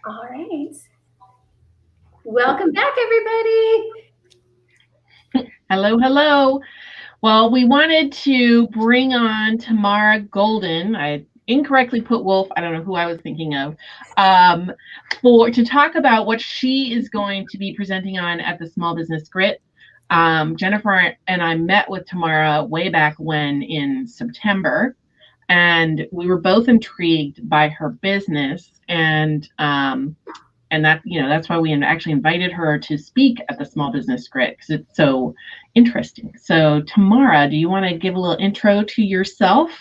All right. Welcome back, everybody. Hello, hello. Well, we wanted to bring on Tamara Golden. I incorrectly put Wolf. I don't know who I was thinking of. Um, for to talk about what she is going to be presenting on at the Small Business Grit. Jennifer and I met with Tamara way back when in September, and we were both intrigued by her business and that's why we actually invited her to speak at the Small Business Grit because it's so interesting. So Tamara, do you want to give a little intro to yourself?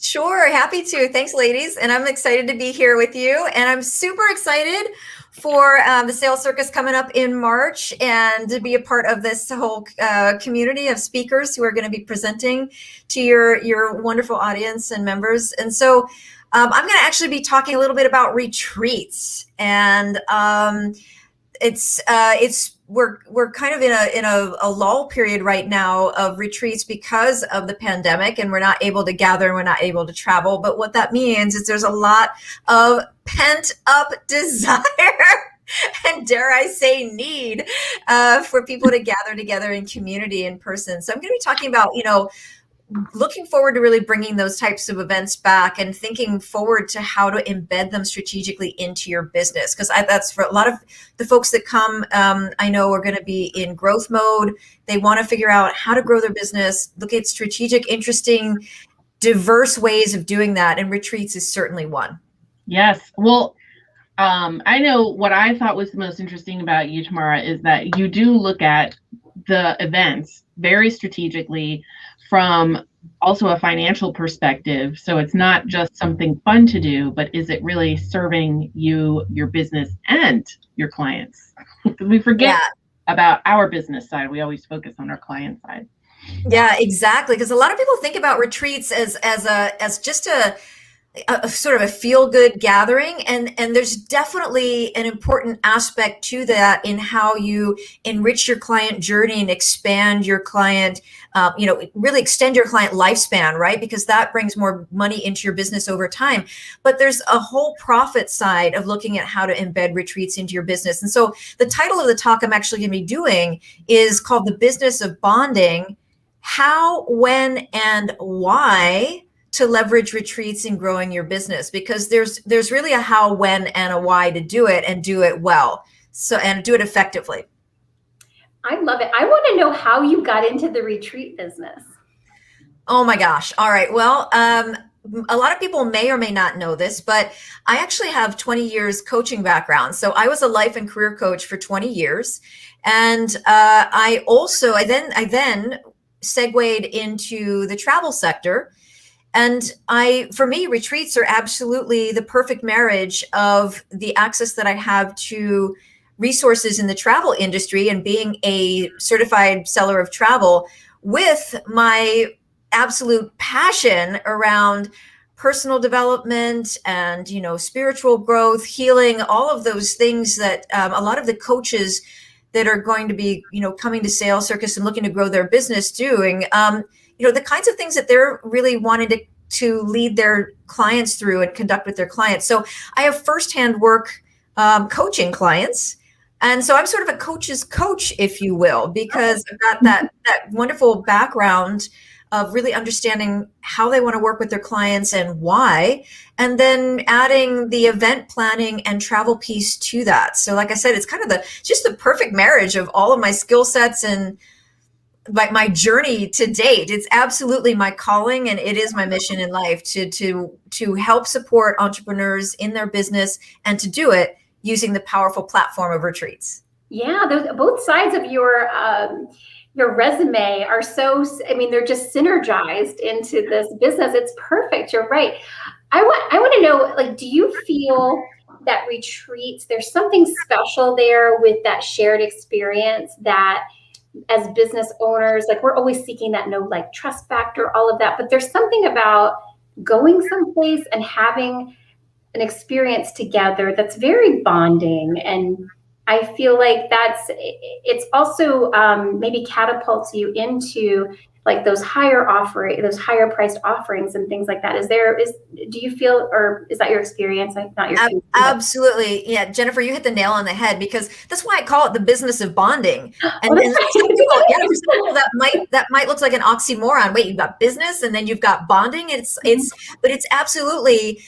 Sure, happy to. Thanks, ladies. And I'm excited to be here with you. And I'm super excited for the Sales Circus coming up in March and to be a part of this whole community of speakers who are going to be presenting to your wonderful audience and members. And so I'm going to actually be talking a little bit about retreats. And we're kind of in a lull period right now of retreats because of the pandemic, and we're not able to gather and we're not able to travel. But what that means is there's a lot of pent up desire and, dare I say, need for people to gather together in community in person. So I'm going to be talking about, looking forward to really bringing those types of events back and thinking forward to how to embed them strategically into your business. Because that's for a lot of the folks that come, I know are going to be in growth mode. They want to figure out how to grow their business, look at strategic, interesting, diverse ways of doing that. And retreats is certainly one. Yes. Well, I know what I thought was the most interesting about you, Tamara, is that you do look at the events very strategically from also a financial perspective. So it's not just something fun to do, but is it really serving you, your business, and your clients? Because we forget about our business side. We always focus on our client side. Yeah, exactly. Because a lot of people think about retreats as just a sort of a feel-good gathering, and there's definitely an important aspect to that in how you enrich your client journey and expand your client, really extend your client lifespan, right? Because that brings more money into your business over time. But there's a whole profit side of looking at how to embed retreats into your business. And so the title of the talk I'm actually going to be doing is called The Business of Bonding: How, When, and Why to Leverage Retreats in Growing Your Business. Because there's really a how, when, and a why to do it, and do it well. So, and do it effectively. I love it. I want to know how you got into the retreat business. Oh my gosh. All right. Well, a lot of people may or may not know this, but I actually have 20 years coaching background. So I was a life and career coach for 20 years. And I then segued into the travel sector. And for me, retreats are absolutely the perfect marriage of the access that I have to resources in the travel industry and being a certified seller of travel with my absolute passion around personal development and, spiritual growth, healing, all of those things that a lot of the coaches that are going to be, coming to Sales Circus and looking to grow their business doing, the kinds of things that they're really wanting to lead their clients through and conduct with their clients. So I have firsthand work coaching clients. And so I'm sort of a coach's coach, if you will, because I've got that wonderful background of really understanding how they want to work with their clients and why, and then adding the event planning and travel piece to that. So like I said, it's kind of just the perfect marriage of all of my skill sets and my journey to date. It's absolutely my calling, and it is my mission in life to help support entrepreneurs in their business, and to do it using the powerful platform of retreats. Yeah, both sides of your resume are they're just synergized into this business. It's perfect. You're right. I want to know, do you feel that retreats, there's something special there with that shared experience that as business owners, we're always seeking that trust factor, all of that, but there's something about going someplace and having an experience together that's very bonding. And I feel like it's also maybe catapults you into like those those higher priced offerings and things like that. Do you feel, or is that your experience? Not your experience, Absolutely. Yeah, Jennifer, you hit the nail on the head, because that's why I call it the business of bonding. And, that's and right. some people, yeah, for some people that might look like an oxymoron. Wait, you've got business and then you've got bonding. But it's absolutely,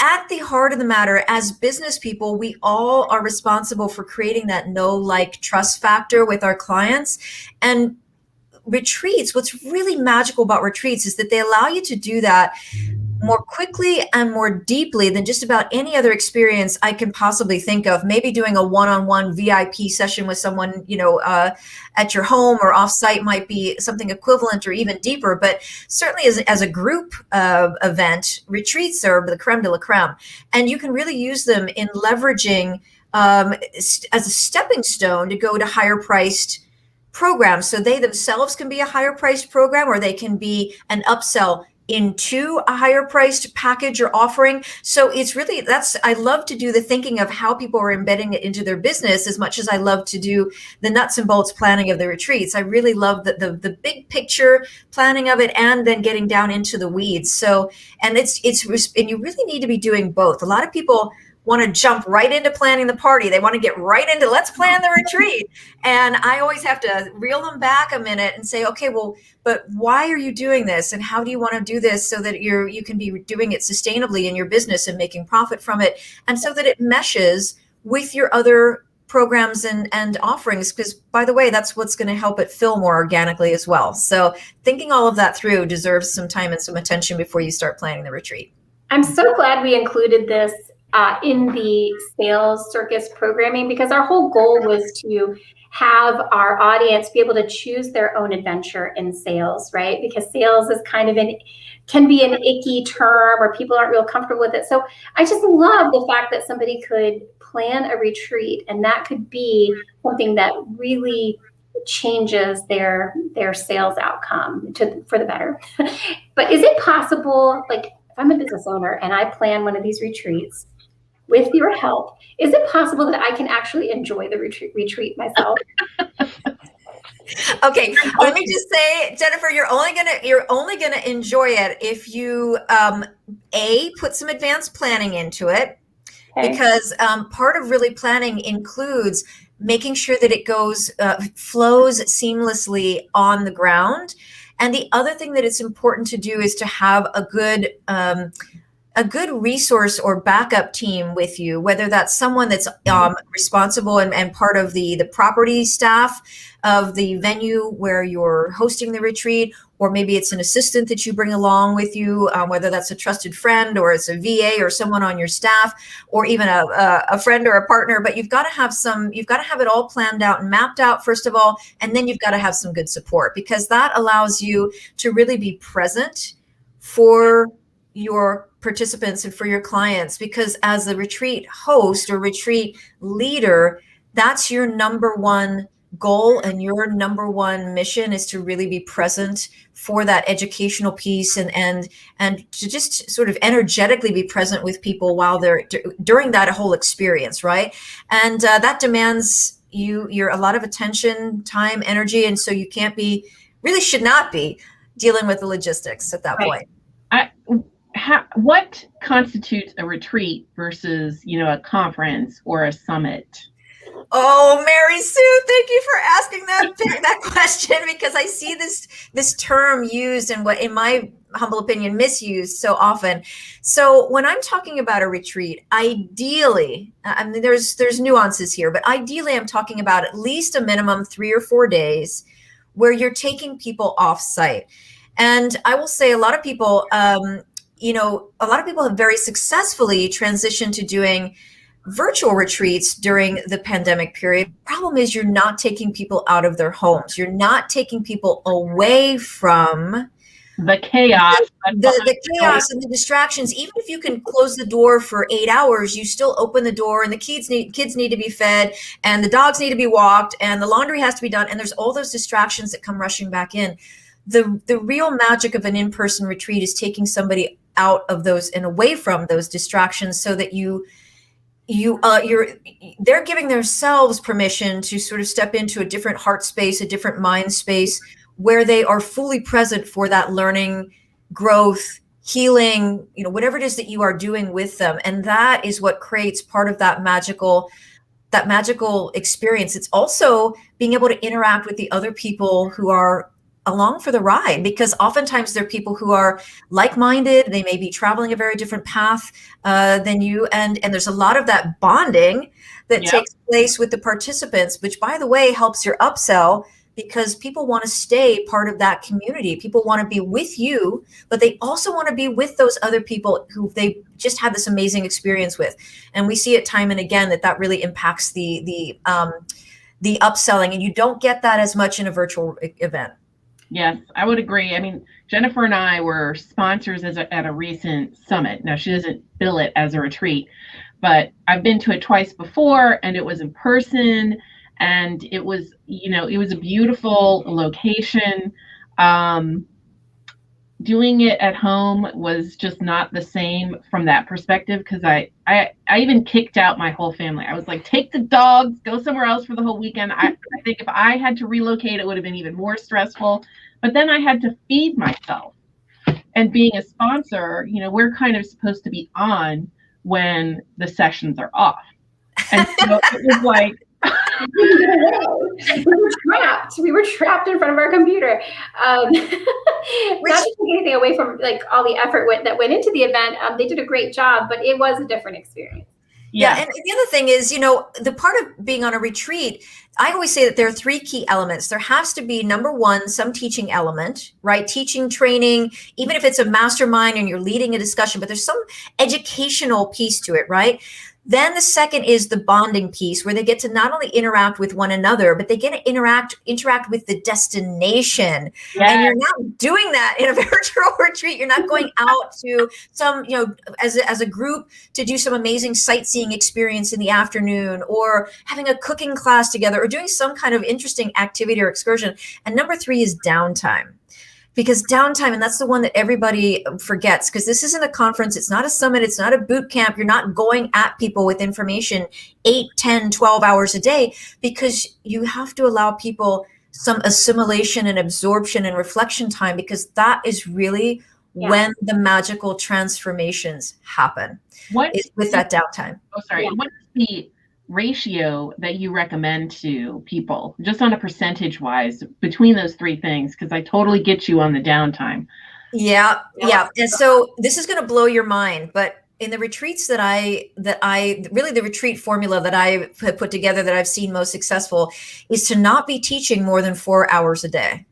at the heart of the matter, as business people, we all are responsible for creating that know, like, trust factor with our clients. And retreats, what's really magical about retreats is that they allow you to do that more quickly and more deeply than just about any other experience I can possibly think of. Maybe doing a one-on-one VIP session with someone, at your home or offsite might be something equivalent or even deeper. But certainly as a group event, retreats are the creme de la creme. And you can really use them in leveraging as a stepping stone to go to higher priced programs. So they themselves can be a higher priced program, or they can be an upsell into a higher priced package or offering. So it's really, I love to do the thinking of how people are embedding it into their business as much as I love to do the nuts and bolts planning of the retreats. I really love the big picture planning of it, and then getting down into the weeds. So, and you really need to be doing both. A lot of people want to jump right into planning the party. They want to get right into, let's plan the retreat. And I always have to reel them back a minute and say, okay, well, but why are you doing this? And how do you want to do this so that you can be doing it sustainably in your business and making profit from it? And so that it meshes with your other programs and offerings, because, by the way, that's what's going to help it fill more organically as well. So thinking all of that through deserves some time and some attention before you start planning the retreat. I'm so glad we included this in the sales circus programming, because our whole goal was to have our audience be able to choose their own adventure in sales, right? Because sales is kind of can be an icky term, or people aren't real comfortable with it. So I just love the fact that somebody could plan a retreat, and that could be something that really changes their sales outcome for the better. But is it possible, like, if I'm a business owner and I plan one of these retreats, with your help, is it possible that I can actually enjoy the retreat myself? Okay, let me just say, Jennifer, you're only gonna enjoy it if you put some advanced planning into it. Okay. Because part of really planning includes making sure that it flows seamlessly on the ground. And the other thing that it's important to do is to have a good resource or backup team with you, whether that's someone that's responsible and part of the property staff of the venue where you're hosting the retreat, or maybe it's an assistant that you bring along with you, whether that's a trusted friend or it's a VA or someone on your staff, or even a friend or a partner. But you've got to have it all planned out and mapped out, first of all, and then you've got to have some good support, because that allows you to really be present for your participants and for your clients. Because as a retreat host or retreat leader, that's your number one goal, and your number one mission is to really be present for that educational piece, and to just sort of energetically be present with people while they're during that whole experience, right? And that demands you're a lot of attention, time, energy, and so you should not be dealing with the logistics at that point. What constitutes a retreat versus, a conference or a summit? Oh, Mary Sue, thank you for asking that question, because I see this term used and, in my humble opinion, misused so often. So when I'm talking about a retreat, ideally, I mean, there's nuances here, but ideally I'm talking about at least a minimum 3 or 4 days where you're taking people off site. And I will say a lot of people have very successfully transitioned to doing virtual retreats during the pandemic period. Problem is, you're not taking people out of their homes. You're not taking people away from the chaos, the chaos and the distractions. Even if you can close the door for 8 hours, you still open the door, and the kids need to be fed, and the dogs need to be walked, and the laundry has to be done, and there's all those distractions that come rushing back in. The real magic of an in-person retreat is taking somebody out of those and away from those distractions, so that they're giving themselves permission to sort of step into a different heart space, a different mind space, where they are fully present for that learning, growth, healing, whatever it is that you are doing with them. And that is what creates part of that magical experience. It's also being able to interact with the other people who are along for the ride, because oftentimes they're people who are like-minded. They may be traveling a very different path than you, and there's a lot of that bonding that takes place with the participants, which, by the way, helps your upsell, because people want to stay part of that community. People want to be with you, but they also want to be with those other people who they just had this amazing experience with. And we see it time and again that really impacts the upselling, and you don't get that as much in a virtual event. Yes, I would agree. I mean, Jennifer and I were sponsors at a recent summit. Now, she doesn't bill it as a retreat, but I've been to it twice before, and it was in person, and it was, it was a beautiful location. Doing it at home was just not the same from that perspective, because I even kicked out my whole family. I was like, take the dogs, go somewhere else for the whole weekend. I think if I had to relocate, it would have been even more stressful. But then I had to feed myself. And being a sponsor, we're kind of supposed to be on when the sessions are off. And so it was like, we were trapped in front of our computer. Not to take anything away from like all the effort that went into the event. They did a great job, but it was a different experience. Yeah. And the other thing is, the part of being on a retreat, I always say that there are three key elements. There has to be, number one, some teaching element, right? Teaching, training, even if it's a mastermind and you're leading a discussion, but there's some educational piece to it, right? Then the second is the bonding piece, where they get to not only interact with one another, but they get to interact with the destination. Yes. And you're not doing that in a virtual retreat. You're not going out to some, as a group to do some amazing sightseeing experience in the afternoon, or having a cooking class together, or doing some kind of interesting activity or excursion. And number three is downtime. Because downtime, and that's the one that everybody forgets, because this isn't a conference, it's not a summit, it's not a boot camp. You're not going at people with information 8, 10, 12 hours a day, because you have to allow people some assimilation and absorption and reflection time, because that is really when the magical transformations happen. What is with that downtime? Oh, sorry. Yeah. What's the ratio that you recommend to people, just on a percentage wise, between those three things? Because I totally get you on the downtime. Yeah. And so this is going to blow your mind, but in the retreats that I really, the retreat formula that I put together that I've seen most successful is to not be teaching more than 4 hours a day.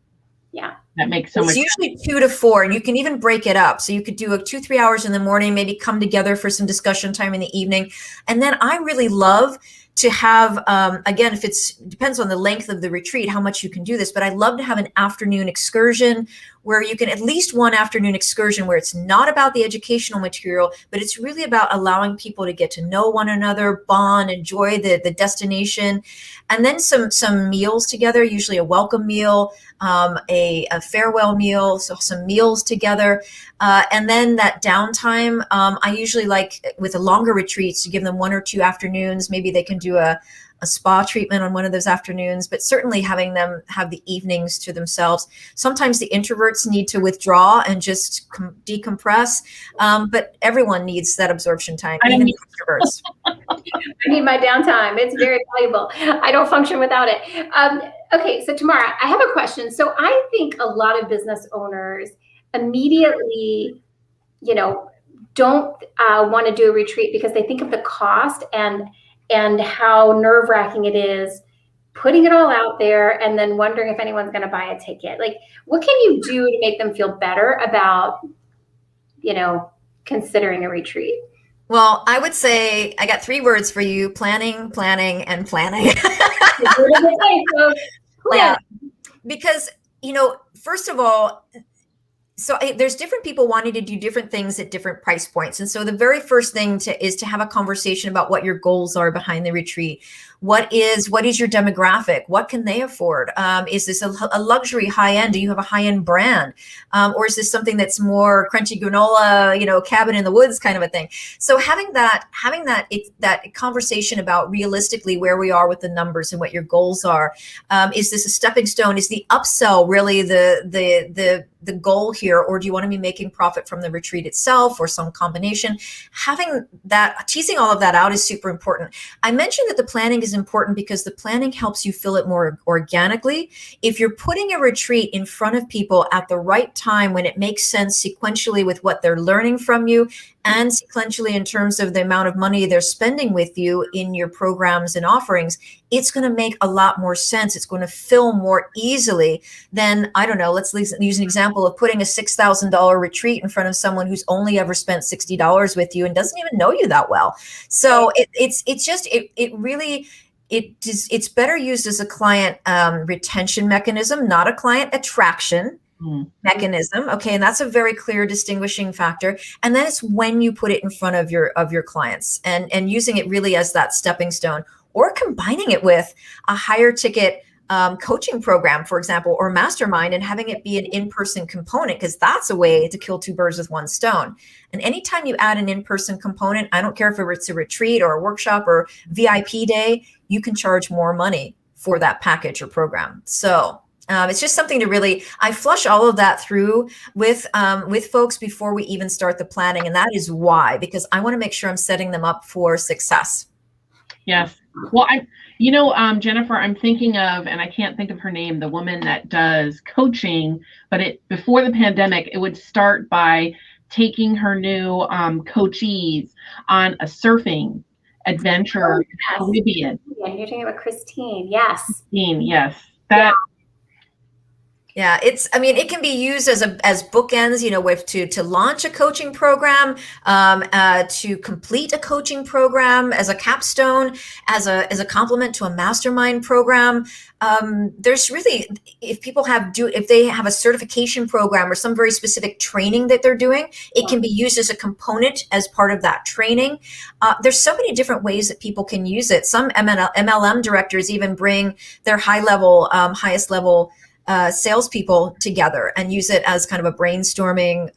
Yeah. That makes so much sense. It's usually 2 to 4, and you can even break it up. So you could do 2-3 hours in the morning, maybe come together for some discussion time in the evening. And then I really love to have, again, depends on the length of the retreat, how much you can do this, but I love to have an afternoon excursion, where you can at least one afternoon excursion where it's not about the educational material, but it's really about allowing people to get to know one another, bond, enjoy the destination, and then some meals together, usually a welcome meal, a farewell meal, so some meals together. And then that downtime, I usually like with the longer retreats to give them 1 or 2 afternoons. Maybe they can do a spa treatment on one of those afternoons, but certainly having them have the evenings to themselves. Sometimes the introverts need to withdraw and just decompress, but everyone needs that absorption time, even the introverts. I need my downtime. It's very valuable. I don't function without it. Okay, so Tamara, I have a question. So I think a lot of business owners immediately, don't want to do a retreat because they think of the cost and how nerve-wracking it is putting it all out there and then wondering if anyone's going to buy a ticket. Like, what can you do to make them feel better about, considering a retreat? Well, I would say I got 3 words for you: planning, planning, and planning. Yeah, because, first of all, there's different people wanting to do different things at different price points. And so the very first thing is to have a conversation about what your goals are behind the retreat. What is your demographic? What can they afford? Is this a luxury high end? Do you have a high end brand? Or is this something that's more crunchy granola, cabin in the woods kind of a thing? So having that conversation about realistically where we are with the numbers and what your goals are. Is this a stepping stone? Is the upsell really the goal here, or do you want to be making profit from the retreat itself or some combination? Teasing all of that out is super important. I mentioned that the planning is important because the planning helps you fill it more organically. If you're putting a retreat in front of people at the right time when it makes sense sequentially with what they're learning from you and sequentially in terms of the amount of money they're spending with you in your programs and offerings, it's going to make a lot more sense. It's going to fill more easily than, I don't know, let's use an example of putting a $6,000 retreat in front of someone who's only ever spent $60 with you and doesn't even know you that well. So it's better used as a client retention mechanism, not a client attraction mechanism. Okay. And that's a very clear distinguishing factor. And then it's when you put it in front of your clients and using it really as that stepping stone, or combining it with a higher ticket coaching program, for example, or mastermind, and having it be an in-person component, because that's a way to kill two birds with one stone. And anytime you add an in-person component, I don't care if it's a retreat or a workshop or VIP day, you can charge more money for that package or program. So it's just something to really, I flush all of that through with folks before we even start the planning. And that is why, because I want to make sure I'm setting them up for success. Yes. Well, Jennifer, I'm thinking of, and I can't think of her name, the woman that does coaching, but before the pandemic, it would start by taking her new coachees on a surfing adventure in the Caribbean. You're talking about Christine. Yes. Christine, yes. Yeah, it can be used as bookends, to launch a coaching program, to complete a coaching program, as a capstone, as a complement to a mastermind program. There's really, if they have a certification program or some very specific training that they're doing, it can be used as a component as part of that training. There's so many different ways that people can use it. Some MLM directors even bring their highest level salespeople together and use it as kind of a brainstorming,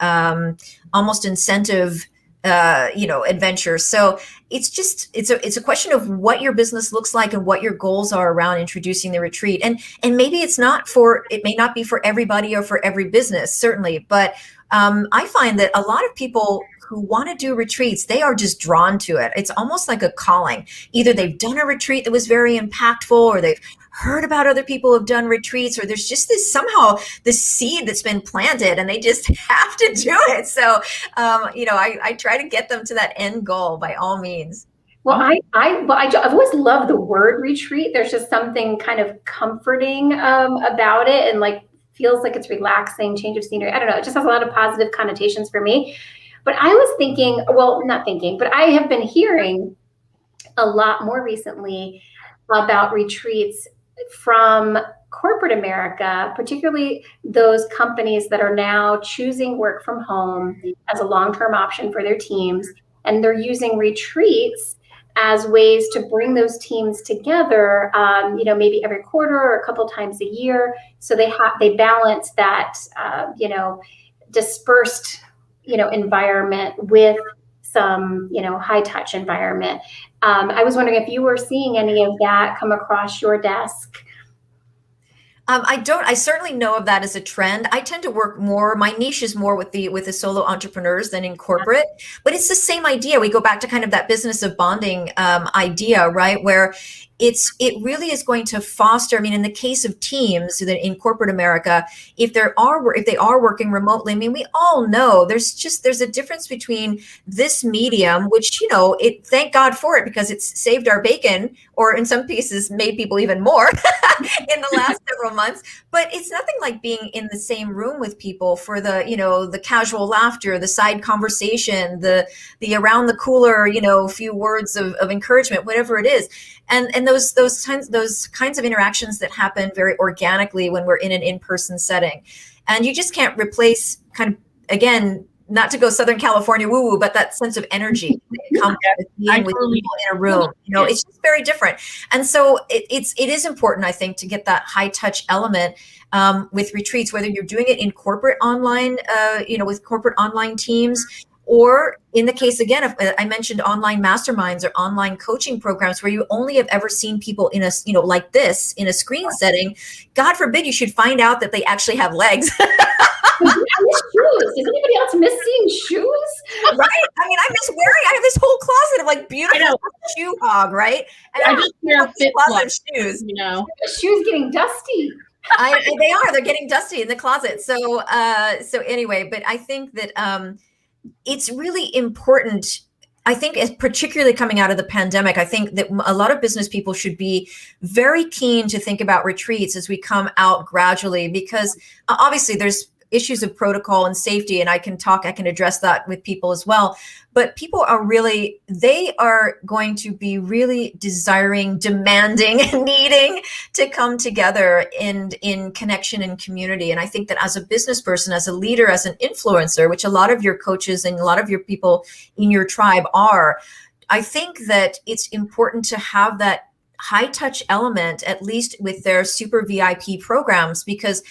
almost incentive, adventure. So it's a question of what your business looks like and what your goals are around introducing the retreat. And maybe it may not be for everybody or for every business, certainly. But I find that a lot of people who want to do retreats, they are just drawn to it. It's almost like a calling. Either they've done a retreat that was very impactful, or they've heard about other people who have done retreats, or there's just this seed that's been planted and they just have to do it. So, I try to get them to that end goal by all means. Well, I've always loved the word retreat. There's just something kind of comforting about it, and feels like it's relaxing, change of scenery. I don't know. It just has a lot of positive connotations for me. But I was thinking, well, not thinking, but I have been hearing a lot more recently about retreats from corporate America, particularly those companies that are now choosing work from home as a long-term option for their teams. And they're using retreats as ways to bring those teams together, maybe every quarter or a couple times a year. So they balance that, dispersed, environment with some, high touch environment. I was wondering if you were seeing any of that come across your desk. I certainly know of that as a trend. I tend to work more, my niche is more with the solo entrepreneurs than in corporate, but it's the same idea. We go back to kind of that business of bonding idea, right? Where it really is going to foster, in the case of teams in corporate America, if they are working remotely, we all know there's a difference between this medium, which, thank God for it, because it's saved our bacon, or in some cases made people even more in the last several months. but it's nothing like being in the same room with people for the, the casual laughter, the side conversation, the around the cooler, few words of encouragement, whatever it is. And those kinds of interactions that happen very organically when we're in an in-person setting. And you just can't replace, kind of, again, not to go Southern California woo-woo, but that sense of energy that comes with being with people in a room. It's just very different. And so it is important, I think, to get that high touch element with retreats, whether you're doing it in corporate online, with corporate online teams, or in the case, again, if I mentioned online masterminds or online coaching programs where you only have ever seen people in a, like this, in a screen setting. God forbid you should find out that they actually have legs. Shoes. Does anybody else miss seeing shoes? Right. I mean, I miss wearing. I have this whole closet of like beautiful shoe hog. Right. And I just wear fit flops, shoes. Shoes getting dusty. They are. They're getting dusty in the closet. So anyway, but I think that it's really important. I think, particularly coming out of the pandemic, I think that a lot of business people should be very keen to think about retreats as we come out gradually, because obviously there's issues of protocol and safety, and I can address that with people as well. But people they are going to be really desiring, demanding, needing to come together in connection and community. And I think that as a business person, as a leader, as an influencer, which a lot of your coaches and a lot of your people in your tribe are, I think that it's important to have that high touch element, at least with their super VIP programs, because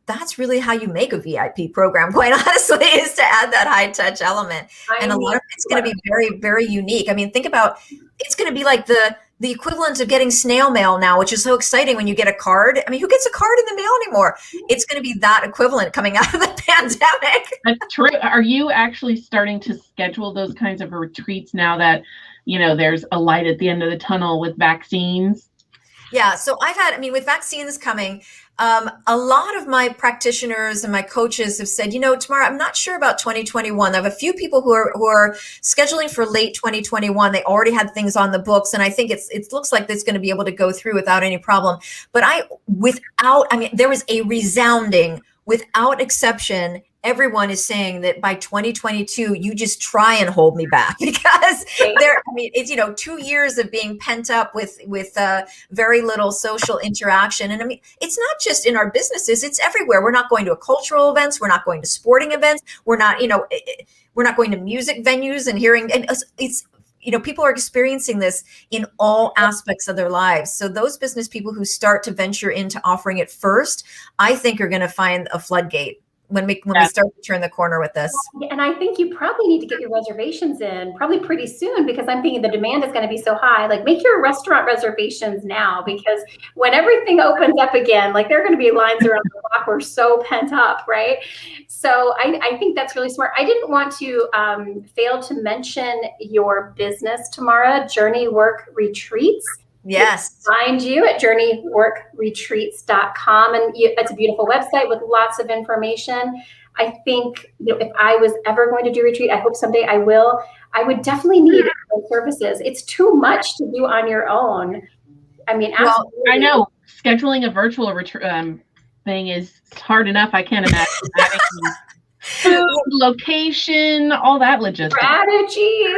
that's really how you make a VIP program, quite honestly, is to add that high touch element. And a lot of it's going to be very, very unique. I mean, think about, it's going to be like the equivalent of getting snail mail now, which is so exciting when you get a card. I mean, who gets a card in the mail anymore? It's going to be that equivalent coming out of the pandemic. That's true. Are you actually starting to schedule those kinds of retreats now that, there's a light at the end of the tunnel with vaccines? Yeah. So with vaccines coming, a lot of my practitioners and my coaches have said, Tamara, I'm not sure about 2021. I have a few people who are scheduling for late 2021. They already had things on the books, and I think it looks like it's going to be able to go through without any problem. But there was a resounding, without exception, everyone is saying that by 2022, you just try and hold me back, because it's 2 years of being pent up with very little social interaction. And I mean, it's not just in our businesses, it's everywhere. We're not going to cultural events. We're not going to sporting events. We're not going to music venues and hearing, and it's, people are experiencing this in all aspects of their lives. So those business people who start to venture into offering it first, I think are going to find a floodgate when we start to turn the corner with this. And I think you probably need to get your reservations in probably pretty soon, because I'm thinking the demand is going to be so high. Like, make your restaurant reservations now, because when everything opens up again, like, there are going to be lines around the block. We're so pent up, right? So I think that's really smart. I didn't want to fail to mention your business, Tamara, Journey Work Retreats. Yes. Find you at journeyworkretreats.com. And it's a beautiful website with lots of information. I think, if I was ever going to do retreat, I hope someday I will, I would definitely need those services. It's too much to do on your own. I mean, absolutely. I know scheduling a virtual thing is hard enough. I can't imagine having food, location, all that logistics. Strategies.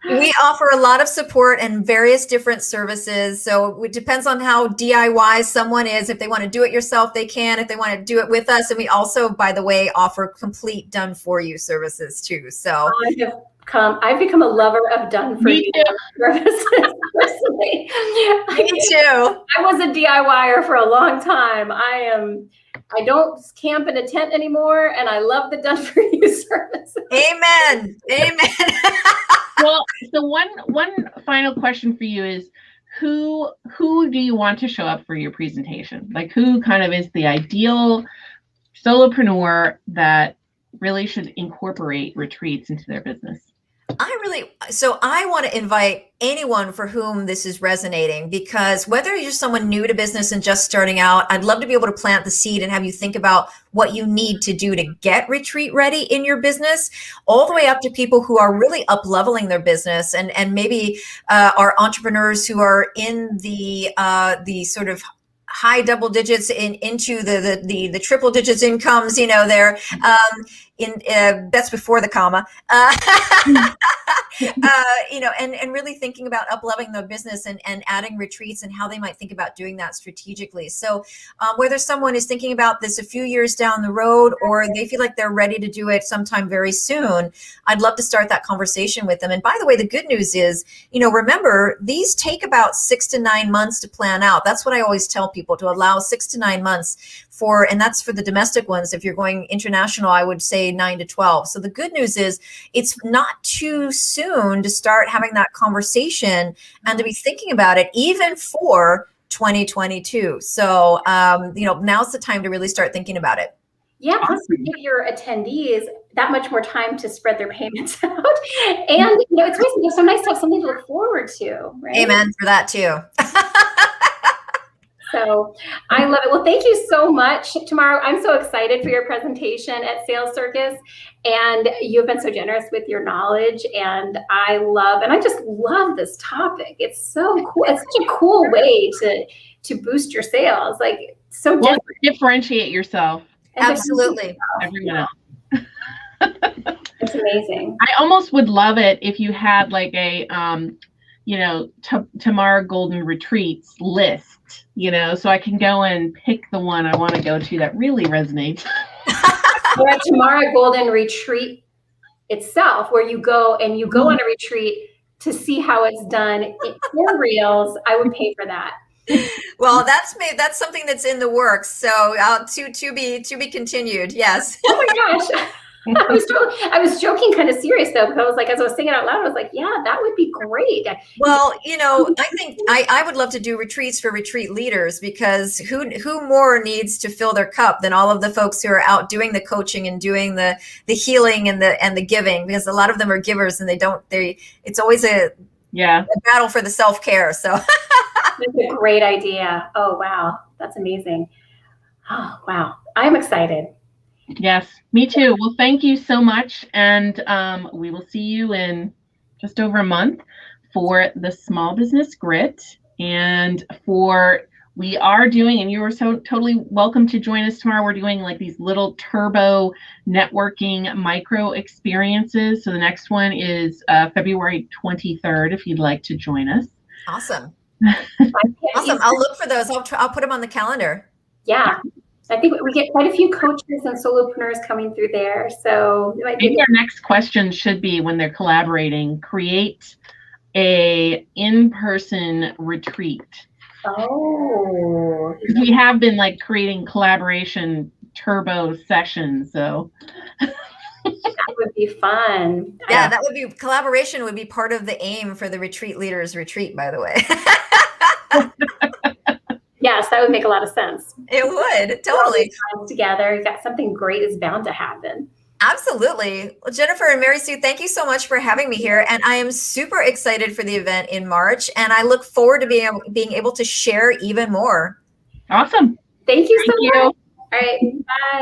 We offer a lot of support and various different services. So it depends on how DIY someone is. If they want to do it yourself, they can. If they want to do it with us. And we also, by the way, offer complete done for you services too. So I've become a lover of done for you services personally. Me too. I was a DIYer for a long time. I don't camp in a tent anymore, and I love the done for you service. Amen. Well, so one final question for you is, who do you want to show up for your presentation? Like, who kind of is the ideal solopreneur that really should incorporate retreats into their business? I want to invite anyone for whom this is resonating, because whether you're someone new to business and just starting out, I'd love to be able to plant the seed and have you think about what you need to do to get retreat ready in your business, all the way up to people who are really up leveling their business and maybe are entrepreneurs who are in the sort of high double digits into the triple digits incomes. They're in that's before the comma. And really thinking about up-leveling the business and adding retreats and how they might think about doing that strategically. So whether someone is thinking about this a few years down the road or they feel like they're ready to do it sometime very soon, I'd love to start that conversation with them. And by the way, the good news is, remember, these take about 6 to 9 months to plan out. That's what I always tell people, to allow 6 to 9 months and that's for the domestic ones. If you're going international, I would say 9 to 12. So the good news is it's not too soon to start having that conversation and to be thinking about it, even for 2022. So, now's the time to really start thinking about it. Yeah, plus give your attendees that much more time to spread their payments out. And, it's so nice to have something to look forward to, right? Amen for that too. So I love it. Well, thank you so much, Tamara. I'm so excited for your presentation at Sales Circus. And you've been so generous with your knowledge. And I just love this topic. It's so cool. It's such a cool way to boost your sales. Like, so differentiate yourself. Absolutely. Everyone else. It's amazing. I almost would love it if you had like a, Tamara Golden retreats list, so I can go and pick the one I want to go to that really resonates. Or a Tamara Golden retreat itself, where you go on a retreat to see how it's done for reals. I would pay for that. Well, that's something that's in the works. So to be continued. Yes. Oh my gosh. I was joking, kind of serious though, because I was like, as I was saying it out loud, I was like, yeah, that would be great. Well, I think I would love to do retreats for retreat leaders, because who more needs to fill their cup than all of the folks who are out doing the coaching and doing the healing and the giving, because a lot of them are givers and it's always a battle for the self-care. So that's a great idea. Oh, wow. That's amazing. Oh, wow. I'm excited. Yes, me too. Well, thank you so much. And we will see you in just over a month for the Small Business Grit. And we are doing, and you are so totally welcome to join us tomorrow. We're doing like these little turbo networking micro experiences. So the next one is February 23rd, if you'd like to join us. Awesome. Awesome. I'll look for those. I'll put them on the calendar. Yeah. I think we get quite a few coaches and solopreneurs coming through there. So maybe our next question should be, when they're collaborating, create a in-person retreat. Oh. Because we have been like creating collaboration turbo sessions. So that would be fun. Yeah, collaboration would be part of the aim for the retreat leaders retreat, by the way. Yes, that would make a lot of sense. It would, totally. Together, you've got something great is bound to happen. Absolutely. Well, Jennifer and Mary Sue, thank you so much for having me here. And I am super excited for the event in March. And I look forward to being able to share even more. Awesome. Thank you so much. All right. Bye.